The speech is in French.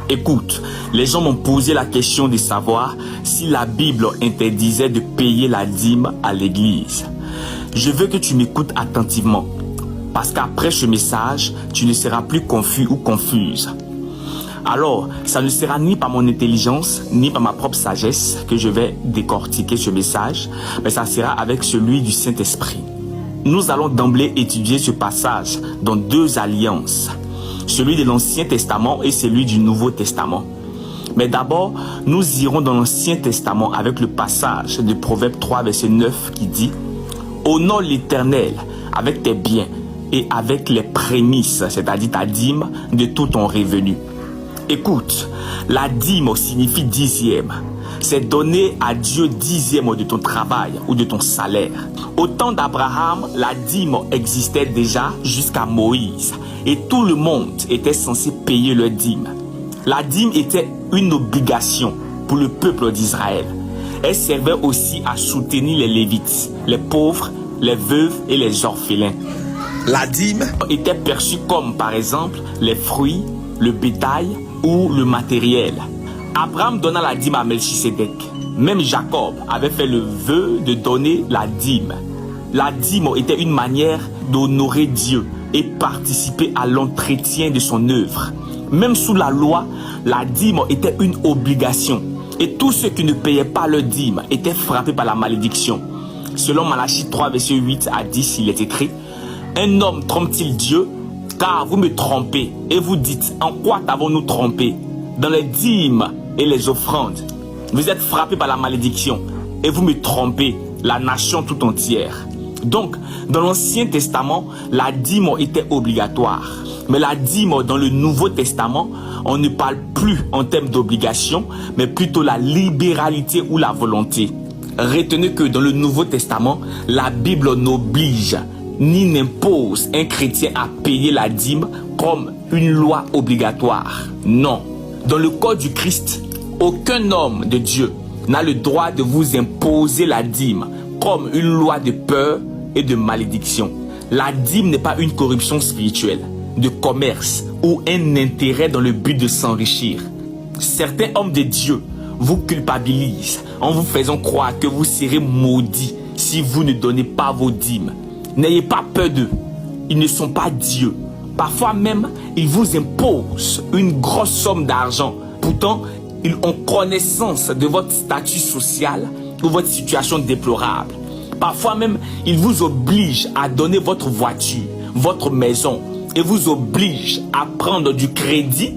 Écoute, les gens m'ont posé la question de savoir si la Bible interdisait de payer la dîme à l'église. Je veux que tu m'écoutes attentivement, parce qu'après ce message, tu ne seras plus confus ou confuse. Alors, ça ne sera ni par mon intelligence, ni par ma propre sagesse que je vais décortiquer ce message, mais ça sera avec celui du Saint-Esprit. Nous allons d'emblée étudier ce passage dans deux alliances, celui de l'Ancien Testament et celui du Nouveau Testament. Mais d'abord, nous irons dans l'Ancien Testament avec le passage de Proverbe 3, verset 9 qui dit « Honore l'Éternel avec tes biens et avec les prémices, c'est-à-dire ta dîme, de tout ton revenu. » Écoute, la dîme signifie dixième. C'est donner à Dieu dixième de ton travail ou de ton salaire. Au temps d'Abraham, la dîme existait déjà jusqu'à Moïse et tout le monde était censé payer leur dîme. La dîme était une obligation pour le peuple d'Israël. Elle servait aussi à soutenir les Lévites, les pauvres, les veuves et les orphelins. La dîme était perçue comme par exemple les fruits, le bétail ou le matériel. Abraham donna la dîme à Melchisédek. Même Jacob avait fait le vœu de donner la dîme. La dîme était une manière d'honorer Dieu et participer à l'entretien de son œuvre. Même sous la loi, la dîme était une obligation. Et tous ceux qui ne payaient pas leur dîme étaient frappés par la malédiction. Selon Malachie 3, verset 8 à 10, il est écrit « Un homme trompe-t-il Dieu? Car vous me trompez et vous dites, en quoi t'avons-nous trompé? Dans les dîmes et les offrandes. Vous êtes frappés par la malédiction et vous me trompez, la nation tout entière. » Donc, dans l'Ancien Testament, la dîme était obligatoire. Mais la dîme dans le Nouveau Testament, on ne parle plus en termes d'obligation, mais plutôt la libéralité ou la volonté. Retenez que dans le Nouveau Testament, la Bible n'oblige ni n'impose un chrétien à payer la dîme comme une loi obligatoire. Non. Dans le corps du Christ, aucun homme de Dieu n'a le droit de vous imposer la dîme comme une loi de peur et de malédiction. La dîme n'est pas une corruption spirituelle, de commerce ou un intérêt dans le but de s'enrichir. Certains hommes de Dieu vous culpabilisent en vous faisant croire que vous serez maudits si vous ne donnez pas vos dîmes. N'ayez pas peur d'eux. Ils ne sont pas Dieu. Parfois même, ils vous imposent une grosse somme d'argent. Pourtant, ils ont connaissance de votre statut social ou votre situation déplorable. Parfois même, ils vous obligent à donner votre voiture, votre maison et vous obligent à prendre du crédit